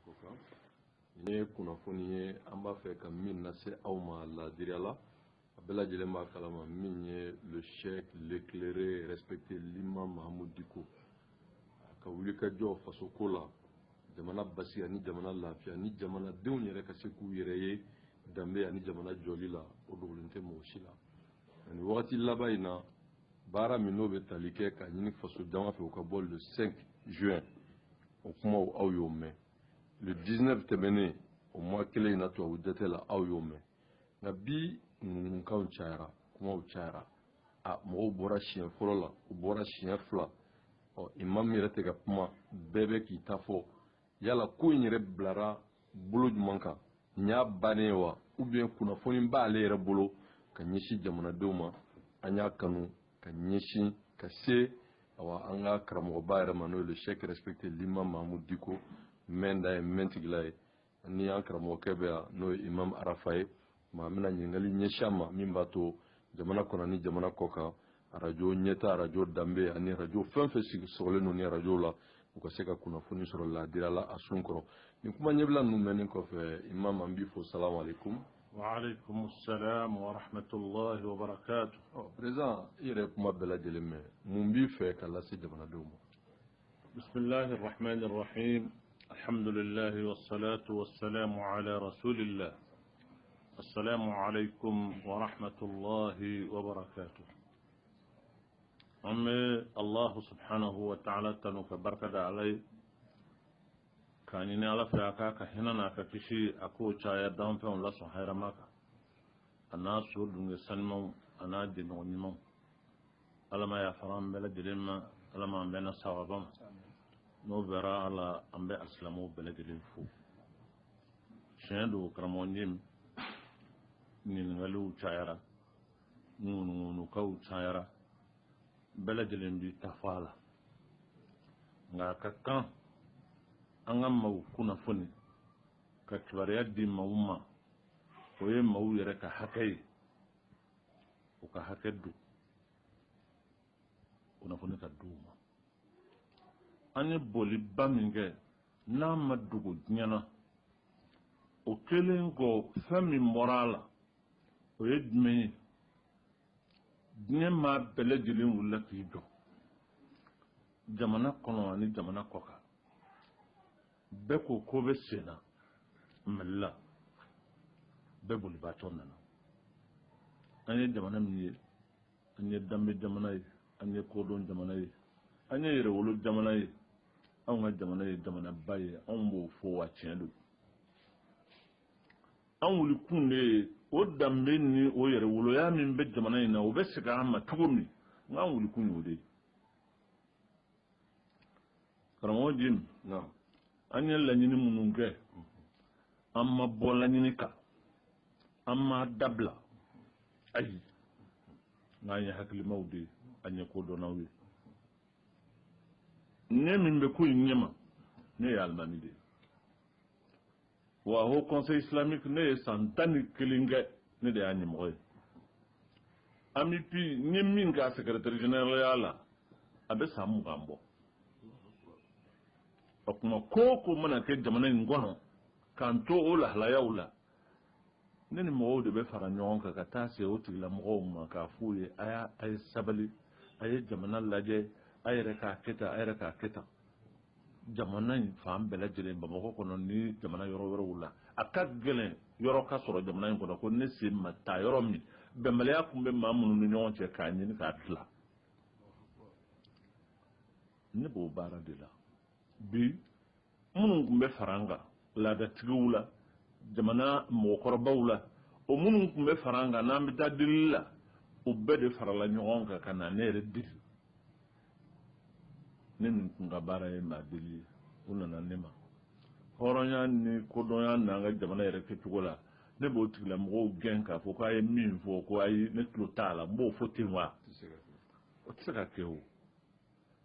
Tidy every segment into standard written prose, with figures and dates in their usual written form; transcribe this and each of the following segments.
Koka ni kunnafoni ye an b'a fɛ ka min lase aw ma ladiriya la a bɛɛ lajɛlen b'a kalama min ye le cheikh l'éclairé respecté l'imam Mahamudu Diko ka wuli ka jɔ fasoko la jamana basi ani jamana lafiya ni jamanadenw yɛrɛ ka se k'u yɛrɛ ye danbe ani jamana jɔli la o dogolen tɛ mɔgɔ si la ani wagati laban in na baara min n'o bɛ tali kɛ ka ɲini faso jama fɛ o ka bɔ le 5 juin o kumaw aw y'o mɛn le 19 tɛmɛnen o mois kelen in na tubabu jate la aw y'o mɛn nka bi ŋununkanw cayara kumaw cayara mɔgɔw bɔra siɲɛ fɔlɔ la u bɔra siɲɛ fila imam yɛrɛ tɛ ka kuma bɛɛ bɛ k'i ta fɔ yala ko in yɛrɛ bilara bolo jumɛn kan nin y'a bannen wa ou bien kunnafoni b'ale yɛrɛ bolo ka ɲɛsin jamanadenw ma an y'a kanu ka ɲɛsin ka se an ka karamɔgɔba yɛrɛ ma n'o ye le cheikh respecté l'imam Mahamudu Diko mɛn da ye mɛn tigila ye ni an karamɔgɔkɛ bɛ yan n'o ye imam Arafa ye maa an bɛna ɲininkali ɲɛsin a ma min b'a to jamana kɔnɔ ni jamana kɔ kan arajo ɲɛta arajo danbe ani arajo fɛn fɛn sɔgɔlen don ni arajo la u ka se ka kunnafoni sɔrɔ ladira la a sun kɔrɔ ni kuma ɲɛbila ninnu mɛnni kɔfɛ imam an b'i fo salamu alaikum. Wa alaikum assalam wa rahmatullahi wa barakatuh. Président i yɛrɛ kuma bɛɛ lajɛlen mɛn mun b'i fɛ ka lase jamanadenw ma. Bismillahi rahmani rahim. Alhamdulillahi wa salatu wa salamu ala rasulillah. Assalamu alaikum wa rahmatullahi wa barakatuh. Amme Allah subhanahu wa ta'ala tanu ka barkada alai kani ne ala fɛ aka ka hinana ka kisi a ko caya danfɛnw la sɔn hɛrɛma kan a n'a so dunge sanumanw a n'a jɛɲɔgɔn ɲumanw ala ma yafara an bɛɛ lajɛlen ma ala ma an bɛɛ na sababa ma n'o bɛra ala an bɛ alisilamɛw bɛɛ lajɛlen fo tiɲɛ don karamɔgɔ ɲe ɲininkaliw cayara ŋunuŋunukaw cayara bɛɛ lajɛlen bi ta fɔ a la nka a ka kan an ka maaw kunnafoni ka kibaruya di maaw ma o ye maaw yɛrɛ ka hakɛ ye o ka hakɛ don kunnafoni ka di u ma an ye boliba min kɛ n'a ma dogo diɲɛ na o kelen kɔ fɛn min bɔra a la o ye jumɛn ye diɲɛ maa bɛɛ lajɛlen wulila k'i jɔ jamana kɔnɔ ani jamana kɔ kan bɛɛ ko ko bɛ sen na mali la bɛɛ bolibaatɔ nana an ye jamana min ye an ye danbe jamana ye an ye kodɔn jamana ye an ye yɛrɛwolo jamana ye anw ka jamana ye jamanaba ye anw b'o fɔ wa tiɲɛ don an wulikun de ye o danbe ni o yɛrɛwoloya min bɛ jamana in na o bɛ segin an ma cogo min n'an wulikun y'o de ye karamɔgɔ jim an ye laɲini minnu kɛ an ma bɔ laɲini kan an ma dabila ayi n'an ye hakilimaw de ye an ye kodɔnnaw ye ne min bɛ ko in ɲɛma ne ye alimami de ye wa haut conseil islamique ne ye san 11 kɛ ne de y'a ɲɛmɔgɔ ye AMIP n ye min k'a secrétaire général la a bɛ san 20 bɔ o kuma ko ko mana kɛ jamana in kɔnɔ k'an to o lahalayaw la ne ni mɔgɔw de bɛ fara ɲɔgɔn kan ka taa se o tigilamɔgɔw ma k'a f'u ye a ye sabali a ye jamana lajɛ a yɛrɛ k'a kɛ tan a yɛrɛ k'a kɛ tan jamana in fan bɛɛ lajɛlen Bamakɔ kɔnɔ ni jamana yɔrɔ wɛrɛw la a ka gɛlɛn yɔrɔ ka sɔrɔ jamana in kɔnɔ ko ne sen ma taa yɔrɔ min bɛnbaliya tun bɛ maa minnu ni ɲɔgɔn cɛ k'a ɲini k'a dilan ne b'o baara de la bi minnu tun bɛ fara an kan laadatigiw la jamana mɔgɔkɔrɔbaw la o minnu tun bɛ fara an kan n'an bɛ taa delili la o bɛɛ de farala ɲɔgɔn kan ka na ne yɛrɛ deli ne nin tun ka baara ye maa deli ye u nana ne ma hɔrɔnya ni kodɔnya n'an ka jamana yɛrɛ kɛcogo la ne b'o tigilamɔgɔw gɛn k'a fɔ k'a ye min fɔ ko ayi ne tulo t'a la n b'o fɔ ten wa o tɛ se ka kɛ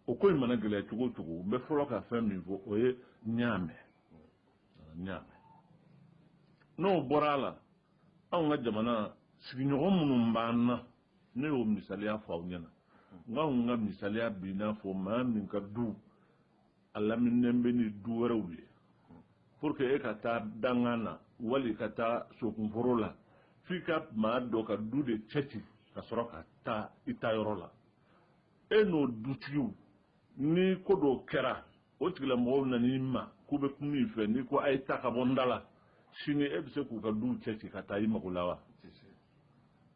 o ko in mana gɛlɛya cogo o cogo n bɛ fɔlɔ ka fɛn min fɔ o ye ɲaamɛ n'o bɔra a la anw ka jamana sigiɲɔgɔn minnu b'an na ne y'o misaliya fɔ aw ɲɛna n'anw ka misaliya b'i n'a fɔ maa min ka du a laminen bɛ ni du wɛrɛw ye pour que e ka taa dangan na wali ka taa sokunforo la f'i ka maa dɔ ka du de cɛ ci ka sɔrɔ ka taa i taa yɔrɔ la e n'o dutigiw ni ko dɔw kɛra o tigilamɔgɔw nan'i ma k'u bɛ kuma i fɛ n'i ko a ye taa ka bɔ n da la sini e bɛ se k'u ka duw cɛ ci ka taa i mago la wa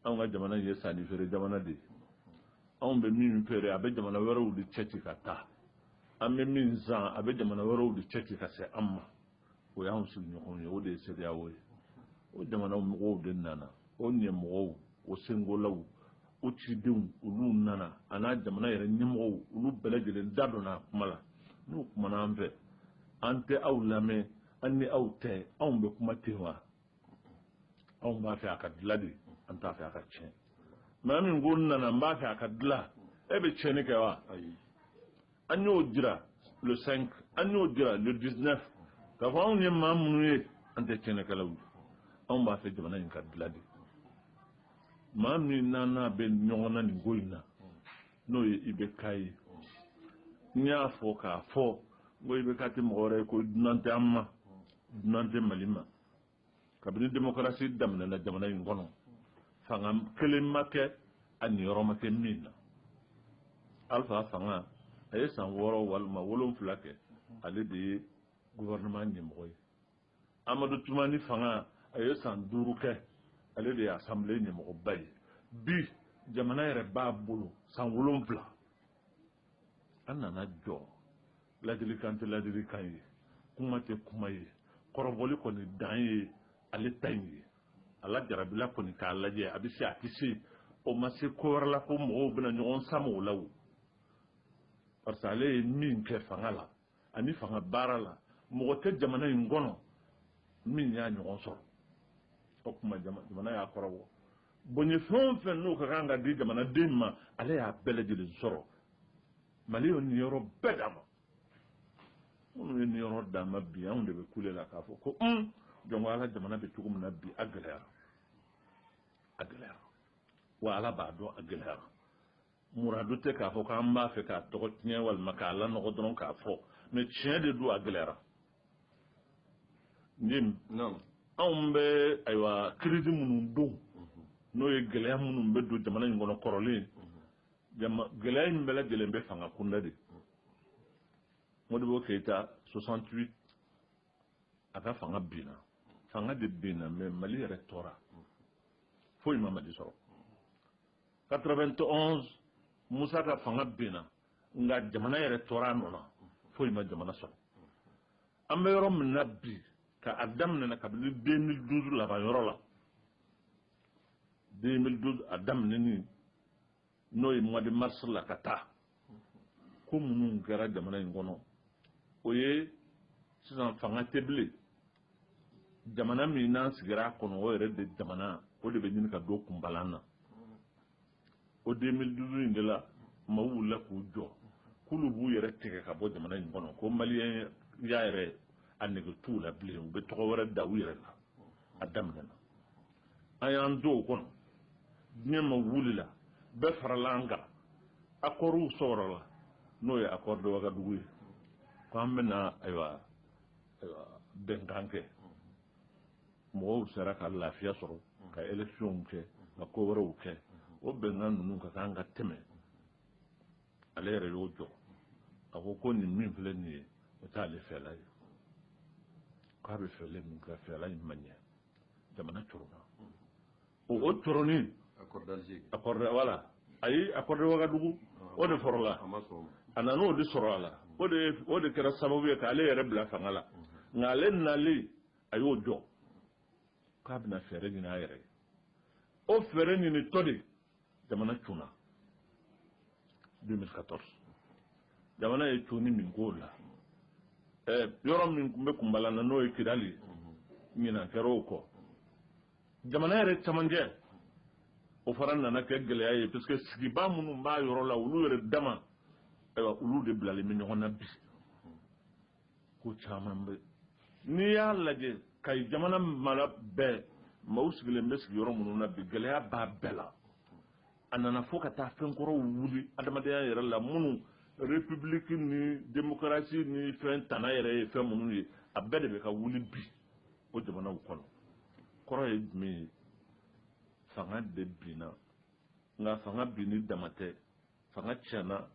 anw ka jamana ye sanni feere jamana de ye anw bɛ min feere a bɛ jamana wɛrɛw de cɛ ci ka taa an bɛ min zan a bɛ jamana wɛrɛw de cɛ ci ka se an ma o y'anw sigiɲɔgɔnw ye o de ye CEDEAO ye o jamana mɔgɔw de nana o ɲɛmɔgɔw o sengolaw o cidenw olu nana a n'a jamana yɛrɛ ɲɛmɔgɔw olu bɛɛ lajɛlen da donna a kuma la n'u kumana an fɛ an tɛ aw lamɛn an ni aw tɛ anw bɛ kuma ten wa anw b'a fɛ a ka dilan de an t'a fɛ a ka tiɲɛ maa min ko nana n b'a fɛ a ka dilan e bɛ tiɲɛni kɛ wa an y'o jira le 5 an y'o jira le 19 k'a fɔ anw ye maa minnu ye an tɛ tiɲɛnikɛlaw ye anw b'a fɛ jamana in ka dilan de maa min n'a bɛ ɲɔgɔn na nin ko in na n'o ye IBK ye n y'a fɔ k'a fɔ n ko IBK tɛ mɔgɔ wɛrɛ ye ko dunan tɛ an ma dunan tɛ Mali ma kabini démocratie daminɛna jamana in kɔnɔ fanga kelen ma kɛ a niyɔrɔ ma kɛ min na Alpha fanga a ye san 6 walima 7 kɛ ale de ye gouvernement ɲɛmɔgɔ ye Amadu Tumani fanga a ye san 5 kɛ ale de ye assemblée ɲɛmɔgɔba ye bi jamana yɛrɛ b'a bolo san 7 an nana jɔ ladilikan tɛ ladilikan ye kuma tɛ kuma ye kɔrɔbɔli kɔni dan ye ale ta in ye ala jarabila kɔni k'a lajɛ a bɛ se a tɛ se o ma se ko wɛrɛ la ko mɔgɔw bɛna ɲɔgɔn sama o la o parce que ale ye min kɛ fanga la ani fanga baara la mɔgɔ tɛ jamana in kɔnɔ min y'a ɲɔgɔn sɔrɔ o kuma jamana y'a kɔrɔbɔ bonɲɛ fɛn o fɛn n'o ka kan ka di jamanaden ma ale y'a bɛɛ lajɛlen sɔrɔ Mali ye nin yɔrɔ bɛɛ d'a ma minnu ye nin yɔrɔ d'a ma bi anw de bɛ kule la k'a fɔ ko jɔn ko ala jamana bɛ cogo min na bi a gɛlɛyara wa ala b'a dɔn a gɛlɛyara muradu tɛ k'a fɔ k'an b'a fɛ k'a tɔgɔ tiɲɛ walima k'a lanɔgɔ dɔrɔn k'a fɔ mais tiɲɛ de don a gɛlɛyara anw bɛ ayiwa crise minnu don n'o ye gɛlɛya minnu bɛ don jamana in kɔnɔ kɔrɔlen gɛlɛya in bɛɛ lajɛlen bɛ fanga kunda de Modibo Keïta 68 a ka fanga binna fanga de binna mais Mali yɛrɛ tɔɔra foyi ma Mali sɔrɔ 91 Musa ka fanga binna nka jamana yɛrɛ tɔɔra a nɔ na foyi ma jamana sɔrɔ an bɛ yɔrɔ min na bi ka a daminɛ kabini 2012 laban yɔrɔ la 2012 a daminɛni n'o ye mois de mars la ka taa ko minnu kɛra jamana in kɔnɔ o ye sisan fanga tɛ bilen jamana min n'an sigira a kɔnɔ o yɛrɛ de jamana o de bɛ ɲini ka don kunbalan na o 2012 in de la maaw wulila k'u jɔ k'olu b'u yɛrɛ tigɛ ka bɔ jamana in kɔnɔ ko maliyɛn y'a yɛrɛ a nege t'u la bilen u bɛ tɔgɔ wɛrɛ da u yɛrɛ la a daminɛna an y'an to o kɔnɔ diɲɛ ma wulila bɛɛ farala an kan accords sɔrɔla n'o ye accord de Ouagadougou ye ko an bɛna ayiwa bɛnkan kɛ mɔgɔw sera ka lafiya sɔrɔ ka élections kɛ ka ko wɛrɛw kɛ o bɛnkan ninnu ka kan ka tɛmɛ ale yɛrɛ y'o jɔ a ko nin min filɛ nin ye o t'ale fɛla ye k'a bɛ fɛla min kɛ fɛla in ma ɲɛ jamana coronna o coronni voilà ayi accord de Ouagadougou o de fɔrɔla a nana o de sɔrɔ a la o de kɛra sababu ye k'ale yɛrɛ bila fanga la nka ale nalen a y'o jɔ k'a bɛna fɛɛrɛ ɲini a yɛrɛ ye o fɛɛrɛ ɲinitɔ de jamana cunna 2014 jamana ye cunni min k'o la yɔrɔ min tun bɛ kunbalan na n'o ye Kidali ɲinan kɛra o kɔ jamana yɛrɛ camancɛ o fana nana kɛ gɛlɛya ye parce que sigiba minnu b'a yɔrɔ la olu yɛrɛ dama olu de bilalen bɛ ɲɔgɔn na bi ko caman bɛ n'i y'a lajɛ Kayi jamana mara bɛɛ maaw sigilen bɛ sigiyɔrɔ minnu na bi gɛlɛya b'a bɛɛ la a nana fo ka taa fɛn kɔrɔw wuli adamadenya yɛrɛ la minnu république ni démocratie ni fɛn tana yɛrɛ ye fɛn minnu ye a bɛɛ de bɛ ka wuli bi o jamanaw kɔnɔ kɔrɔ ye jumɛn ye fanga de binna nka fanga binni dama tɛ fanga tiɲɛna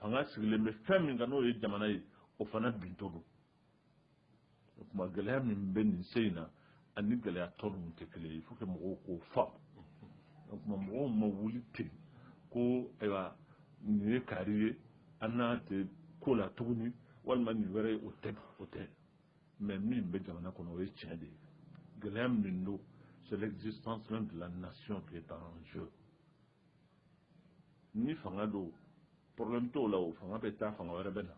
fanga sigilen bɛ fɛn min kan n'o ye jamana ye o fana bintɔ don o tuma gɛlɛya min bɛ nin se in na ani gɛlɛya tɔ ninnu tɛ kelen ye il faut que mɔgɔw k'o faamu o tuma mɔgɔw ma wuli ten ko ayiwa nin ye kaari ye an n'a tɛ ko la tuguni walima nin wɛrɛ ye o tɛ mais min bɛ jamana kɔnɔ o ye tiɲɛ de ye gɛlɛya min don c'est l'existence même de la nation qui est en jeu ni fanga don problème t'o la o fanga bɛ taa fanga wɛrɛ bɛ na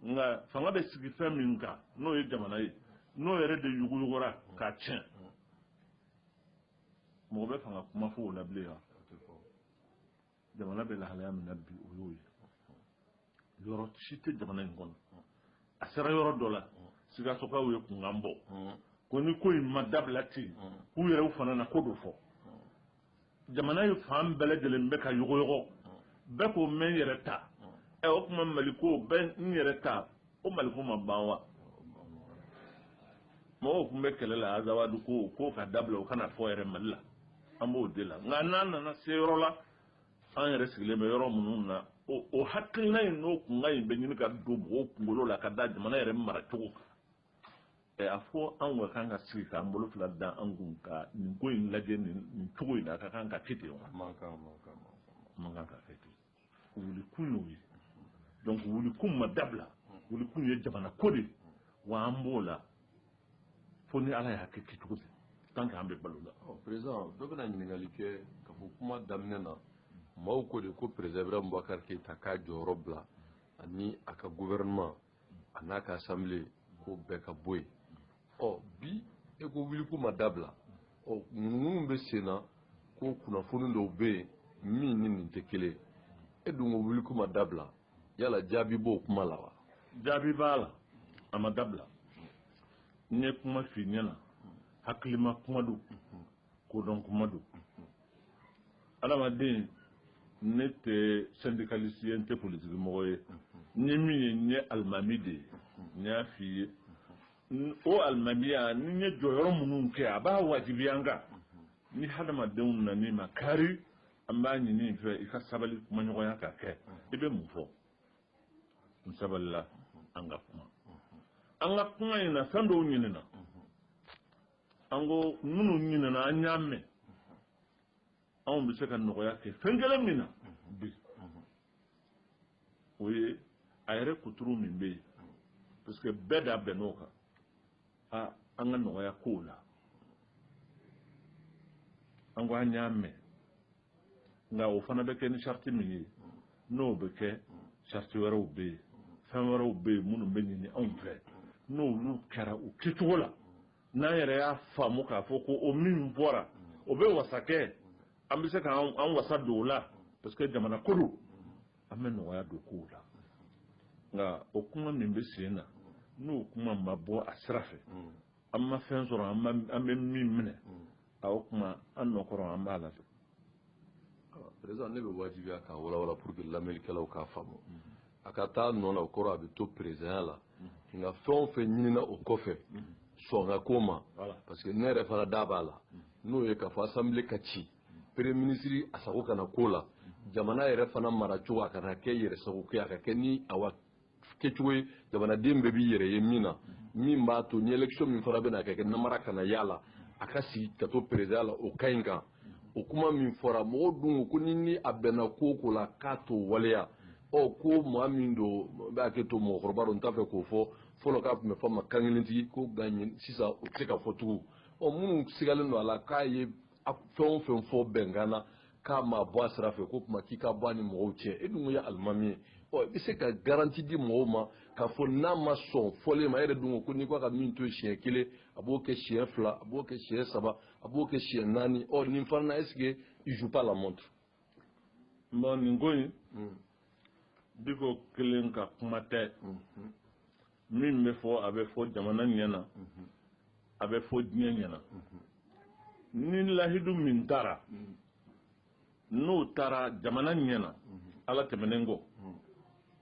nka fanga bɛ sigi fɛn min kan n'o ye jamana ye n'o yɛrɛ de yuguyugura k'a tiɲɛ mɔgɔ bɛ fanga kuma fɔ o la bilen wa jamana bɛ lahalaya min na bi o y'o ye yɔrɔ si tɛ jamana in kɔnɔ a sera yɔrɔ dɔ la sikasokaw ye kunkan bɔ ko ni ko in ma dabila ten k'u yɛrɛw fana na ko dɔ fɔ jamana ye fan bɛɛ lajɛlen bɛ ka yɔgɔyɔgɔ bɛɛ k'o mɛn yɛrɛ ta o kuma mali ko bɛɛ n yɛrɛ ta o mali ko ma ban wa mɔgɔw tun bɛ kɛlɛ la azawadu ko ka dabila o kana fɔ yɛrɛ mali la an b'o de la nka n'an nana se yɔrɔ la an yɛrɛ sigilen bɛ yɔrɔ minnu na o hakilina in n'o kunkan in bɛ ɲini ka don mɔgɔw kunkolo la ka da jamana yɛrɛ maracogo kan a fɔ anw ka kan ka sigi k'an bolo fila da an kun ka nin ko in lajɛ nin cogo in na a ka kan ka kɛ ten wa man kan ka kɛ ten wulikun y'o ye donc wulikun ma dabila wulikun ye jamana ko de wa an b'o la fo ni ala y'a kɛ kɛcogo de tant que an bɛ balo la président dɔ bɛna ɲininkali kɛ ka fɔ kuma daminɛ na maaw ko de ko président Ibrahim Boubacar Keïta k'a jɔyɔrɔ bila ani a ka gouvernement a n'a ka assemblée ko bɛɛ ka bɔ yen bi e ko wulikun ma dabila minnu bɛ sen na ko kunnafoni dɔw bɛ yen min ni nin tɛ kelen e dun ko wulikun ma dabila yala jaabi b'o kuma la wa jaabi b'a la a ma dabila n ye kuma f'i ɲɛna hakilima kuma don kodɔn kuma don adamaden ne tɛ syndicaliste ye n tɛ politique mɔgɔ ye n ye min ye n ye alimami de ye n y'a f'i ye o alimamiya ni n ye jɔyɔrɔ minnu kɛ a b'a wajibiya n kan ni hadamadenw nan'i ma kari an b'a ɲini i fɛ i ka sabali kumaɲɔgɔnya ka kɛ i bɛ mun fɔ n sabalila an ka kuma in na fɛn dɔw ɲinina an ko minnu ɲinina an y'a mɛn anw bɛ se ka nɔgɔya kɛ fɛn kelen min na bi o ye a yɛrɛ kuturu min bɛ yen parce que bɛɛ da bɛnn'o kan an ka nɔgɔya kow la an ko an y'a mɛn nka o fana bɛ kɛ ni sariti min ye n'o bɛ kɛ sariti wɛrɛw bɛ yen fɛn wɛrɛw bɛ yen minnu bɛ ɲini anw fɛ n'olu kɛra u kɛcogo la n'an yɛrɛ y'a faamu k'a fɔ ko o min bɔra o bɛ wasa kɛ an bɛ se k'an wasa don o la parce que jamana ko don an bɛ nɔgɔya don kow la nka o kuma min bɛ sen na n'o kuma ma bɔ a sira fɛ an ma fɛn sɔrɔ an bɛ min minɛ o kuma an nɔkɔrɔ an b'a la président ne bɛ wajibiya k'a walawala pour que lamɛnnikɛlaw k'a faamu a ka taa nɔ la o kɔrɔ a bɛ to président la nka fɛn o fɛn ɲinina o kɔfɛ sɔn ko ma parce que ne yɛrɛ fana da b'a la n'o ye k'a fɔ assemblée ka ci premier ministre a sago kana ko la jamana yɛrɛ fana maracogo a kana kɛ yɛrɛsago kɛ a ka kɛ ni awa kɛcogo ye jamanaden bɛɛ b'i yɛrɛ ye min na min b'a to ni élection min fana bɛna kɛ namara kana y'a la a ka sigi ka to président la o ka ɲi kan o kuma min fɔra mɔgɔw dun ko ni a bɛnna ko la k'a t'o waleya ko maa min don b'a kɛ to mɔgɔkɔrɔba don n t'a fɛ k'o fɔ fɔlɔ k'a tun bɛ fɔ ma kan kelentigi ko sisan o tɛ se ka fɔ tugun minnu sigalen don a la k'a ye fɛn o fɛn fɔ bɛnkan na k'a ma bɔ a sira fɛ ko tuma k'i ka bɔ a ni mɔgɔw cɛ e dun ye alimami ye i bɛ se ka garanti di mɔgɔw ma k'a fɔ n'a ma sɔn fɔlen ma e yɛrɛ dun ko n'i ko ka min to siɲɛ kelen a b'o kɛ siɲɛ fila a b'o kɛ siɲɛ saba a b'o kɛ siɲɛ naani nin fana na est-ce que il joue pas la montre. nin ko in biko kelen ka kuma tɛ min bɛ fɔ a bɛ fɔ jamana ɲɛna a bɛ fɔ diɲɛ ɲɛna ni lahidu min taara n'o taara jamana ɲɛna ala tɛmɛnen kɔ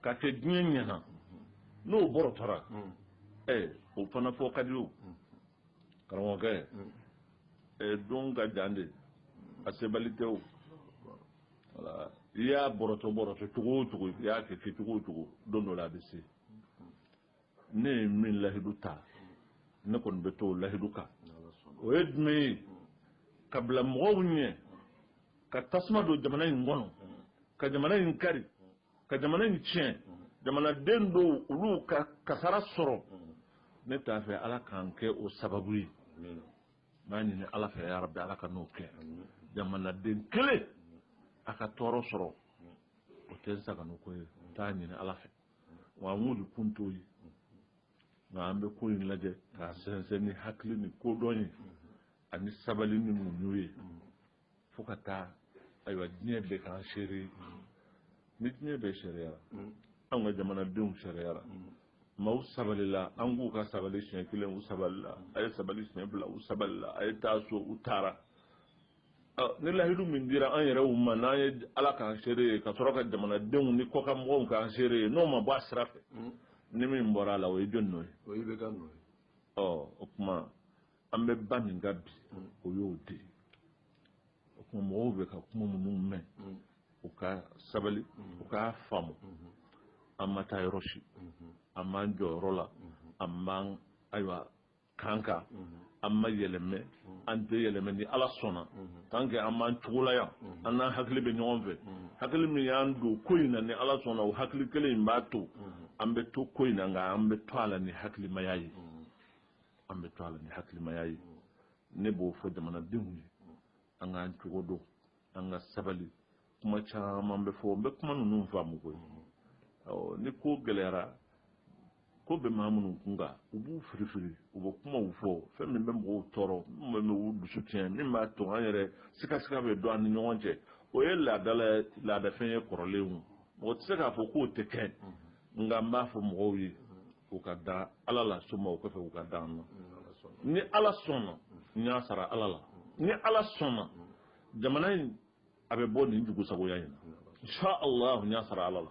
ka kɛ diɲɛ ɲɛna n'o bɔrɔtɔra o fana fɔ ka di o karamɔgɔkɛ don ka jan de a sebali tɛ o voilà i y'a bɔrɔtɔ cogo o cogo i y'a kɛ cogo o cogo don dɔ la a bɛ se ne ye min lahidu ta ne kɔni bɛ t'o lahidu kan o ye jumɛn ye ka bila mɔgɔw ɲɛ ka tasuma don jamana in kɔnɔ ka jamana in kari ka jamana in tiɲɛ jamanaden dɔw olu ka kasara sɔrɔ ne t'a fɛ ala k'an kɛ o sababu ye n b'a ɲini ala fɛ ya rabbi ala ka n'o kɛ jamanaden kelen a ka tɔɔrɔ sɔrɔ o tɛ n saga n'o ko ye n t'a ɲini ala fɛ wa n k'olu kun t'o ye nka an bɛ ko in lajɛ k'a sɛnsɛn ni hakili ni kodɔn ye ani sabali ni muɲu ye fo ka taa ayiwa diɲɛ bɛɛ k'an seere ni diɲɛ bɛɛ sariyara anw ka jamanadenw sariyara maaw sabalila an k'u ka sabali siɲɛ kelen u sabalila a ye sabali siɲɛ fila u sabalila a ye taa so u taara ni lahidu min dira an yɛrɛw ma n'an ye ala k'an seere ye ka sɔrɔ ka jamanadenw ni kɔkanmɔgɔw k'an seere ye n'o ma bɔ a sira fɛ ni min bɔra a la o ye jɔn nɔ ye o ye bɛ ka nɔ ye o kuma an bɛ ba min ka bi o y'o de ye o kuma mɔgɔw bɛ ka kuma minnu mɛn u ka sabali u k'a faamu an ma taa yɔrɔ si an m'an jɔ yɔrɔ la an b'an ayiwa kan kan an ma yɛlɛmɛ an tɛ yɛlɛmɛ ni ala sɔnna tant que an b'an cogo la yan an n'an hakili bɛ ɲɔgɔn fɛ hakili min y'an don ko in na ni ala sɔnna o hakili kelen in b'a to an bɛ to ko in na nka an bɛ to a la ni hakilimaya ye an bɛ to a la ni hakilimaya ye ne b'o fɔ jamanadenw ye an k'an cogo dɔn an ka sabali kuma caman bɛ fɔ n bɛ kuma ninnu faamu koyi ni ko gɛlɛyara ko bɛ maa minnu kun kan u b'u firifiri u bɛ kumaw fɔ fɛn min bɛ mɔgɔw tɔɔrɔ min bɛ u dusu tiɲɛ min b'a to an yɛrɛ sikasika bɛ don an ni ɲɔgɔn cɛ o ye laadafɛn ye kɔrɔlenw mɔgɔ tɛ se k'a fɔ k'o tɛ kɛ nka n b'a fɔ mɔgɔw ye u ka da ala la soma o kɔfɛ u ka da an na ni ala sɔnna n y'a sara ala la ni ala sɔnna jamana in a bɛ bɔ nin jugusagoya in na insha Allah n y'a sara ala la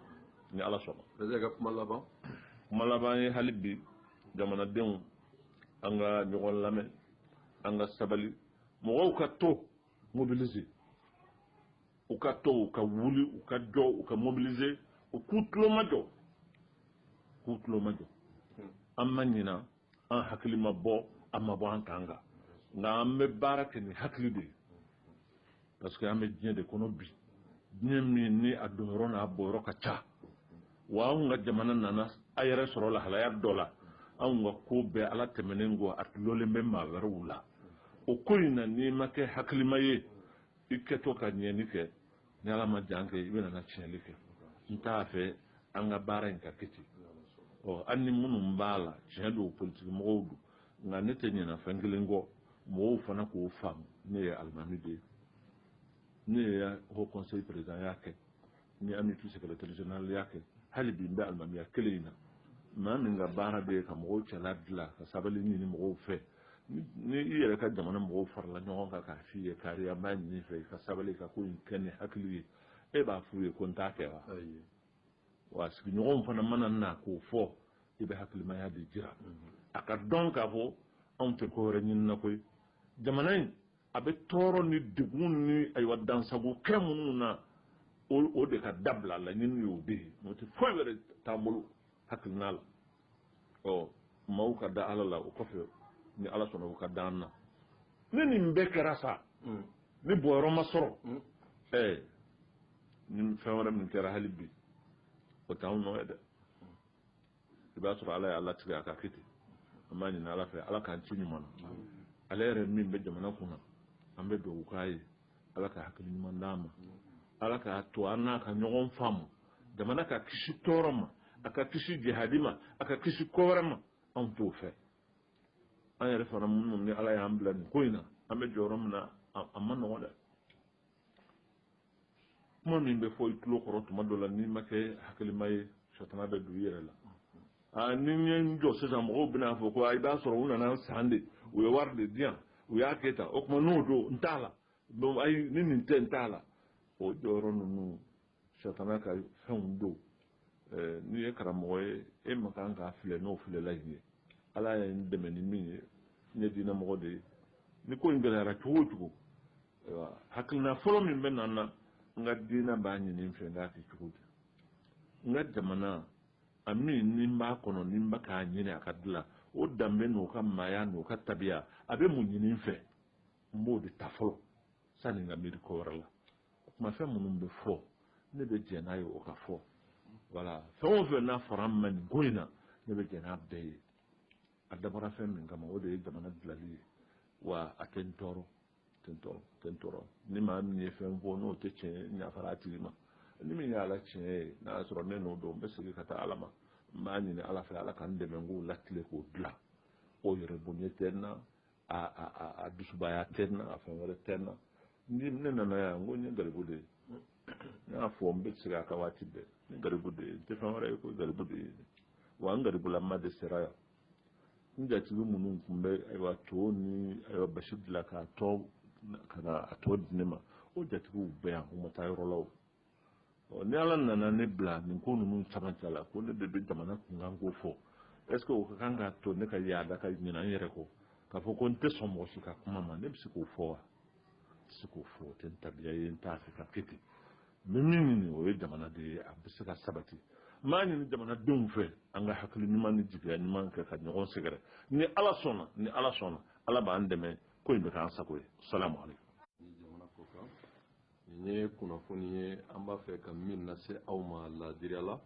ni ala sɔnna. Président ka kuma laban. kuma laban ye hali bi jamanadenw an ka ɲɔgɔn lamɛn an ka sabali mɔgɔw ka to mobiliser u ka to u ka wuli u ka jɔ u ka mobiliser u k'u tulo majɔ an ma ɲina an hakili ma bɔ an ma bɔ an kan kan nka an bɛ baara kɛ ni hakili de ye parce que an bɛ diɲɛ de kɔnɔ bi diɲɛ min ni a donyɔrɔ n'a bɔyɔrɔ ka ca wa anw ka jamana nana a yɛrɛ sɔrɔ lahalaya dɔ la anw ka ko bɛɛ ala tɛmɛnen kɔ a tulolen bɛ maa wɛrɛw la o ko in na n'i ma kɛ hakilima ye i kɛtɔ ka ɲɛni kɛ ni ala ma jan kɛ i bɛ nana tiɲɛli kɛ n t'a fɛ an ka baara in ka kɛ ten an ni minnu b'a la tiɲɛ don politiki mɔgɔw don nka ne tɛ ɲinɛ fɛn kelen kɔ mɔgɔw fana k'o faamu ne ye alimami de ye ne ye haut conseil président y'a kɛ ni amity secrétaire général y'a kɛ hali bi n bɛ alimamiya kelen in na maa min ka baara de ye ka mɔgɔw cɛla dilan ka sabali ɲini mɔgɔw fɛ ni i yɛrɛ ka jamana mɔgɔw farala ɲɔgɔn kan k'a f'i ye kari an b'a ɲini fɛ i ka sabali ka ko in kɛ ni hakili ye e b'a f'u ye ko n t'a kɛ wa wa sigiɲɔgɔnw fana mana na k'o fɔ i bɛ hakilimaya de jira a ka dɔn k'a fɔ anw tɛ ko wɛrɛ ɲini na koyi jamana in a bɛ tɔɔrɔ ni degun ni ayiwa dansago kɛ minnu na o de ka dabila la ɲini y'o de ye n'o tɛ foyi wɛrɛ t'an bolo hakilina la maaw ka da ala la o kɔfɛ ni ala sɔnna o ka da an na ni nin bɛɛ kɛra sa ni bɔyɔrɔ ma sɔrɔ ni fɛn wɛrɛ min kɛra hali bi o t'anw nɔ ye dɛ i b'a sɔrɔ ala ye ala tigɛ a ka kɛ ten an b'a ɲini ala fɛ ala k'an ci ɲuman na ale yɛrɛ min bɛ jamana kunna an bɛ dugawu k'a ye ala ka hakili ɲuman d'a ma ala k'a to an n'a ka ɲɔgɔn faamu jamana ka kisi tɔɔrɔ ma a ka kisi jihadi ma a ka kisi ko wɛrɛ ma anw t'o fɛ an yɛrɛ fana minnu ni ala y'an bila nin ko in na an bɛ jɔyɔrɔ min na a ma nɔgɔn dɛ kuma min bɛ fɔ i tulo kɔrɔ tuma dɔ la n'i ma kɛ hakilima ye satana bɛ don i yɛrɛ la ni n ye n jɔ sisan mɔgɔw bɛna fɔ ko i b'a sɔrɔ u nana san de u ye wari de di yan u y'a kɛ tan o tuma n'o don n t'a la ayi ni nin tɛ n t'a la o jɔyɔrɔ ninnu satana ka fɛnw don n'i ye karamɔgɔ ye e ma kan k'a filɛ n'o filɛla yen ye ala ye n dɛmɛ ni min ye n ye diinɛmɔgɔ de ye ni ko in gɛlɛyara cogo o cogo hakilina fɔlɔ min bɛ na n na n ka diinɛ b'a ɲini n fɛ n k'a kɛ cogo di n ka jamana a min ni n b'a kɔnɔ ni n bɛ k'a ɲini a ka dilan o danbe n'o ka maaya n'o ka tabiya a bɛ mun ɲini n fɛ n b'o de ta fɔlɔ sani n ka miiri ko wɛrɛ la kumafɛn minnu bɛ fɔ ne bɛ jɛn n'a ye o ka fɔ wala fɛn o fɛn n'a fɔra n ma nin ko in na ne bɛ jɛn n'a bɛɛ ye a dabɔra fɛn min kama o de ye jamana dilali ye wa a tɛ n tɔɔrɔ tɛ n tɔɔrɔ ni maa min ye fɛn fɔ n'o tɛ tiɲɛ ye ɲafara a tigi ma ni min ye ala tiɲɛ ye n'a y'a sɔrɔ ne n'o don n bɛ segin ka taa ala ma n b'a ɲini ala fɛ ala ka n dɛmɛ n k'o latile k'o dilan o yɛrɛ bonya tɛ n na a dusubaya tɛ n na a fɛn wɛrɛ tɛ n na ni ne nana yan n ko n ye garibu de ye n y'a fɔ n bɛ segin a kan waati bɛɛ n ye garibu de ye n tɛ fɛn wɛrɛ ye ko garibu de ye wa n garibulama de sera yan n jatigi minnu tun bɛ ayiwa to ni ayiwa basi dilan k'a tɔ ka na a tɔ di ne ma o jatigiw bɛɛ yan u ma taa yɔrɔ la o ni ala nana ne bila nin ko ninnu camancɛ la ko ne de bɛ jamana kunkan ko fɔ est ce que o ka kan ka to ne ka yaada ka ɲina n yɛrɛ kɔ k'a fɔ ko n tɛ sɔn mɔgɔ si ka kuma ma ne bɛ se k'o fɔ wa n tɛ se k'o fɔ o tɛ n tabiya ye n t'a fɛ ka kɛ ten n bɛ min ɲini o ye jamana de ye a bɛ se ka sabati n b'a ɲini jamanadenw fɛ an ka hakili ɲuman ni jigiya ɲuman kɛ ka ɲɔgɔn sɛgɛrɛ ni ala sɔnna ala b'an dɛmɛ ko in bɛ k'an sago ye salamu aleykum jamana kɔkan nin ye kunnafoni ye an b'a fɛ ka min lase aw ma laadiriya la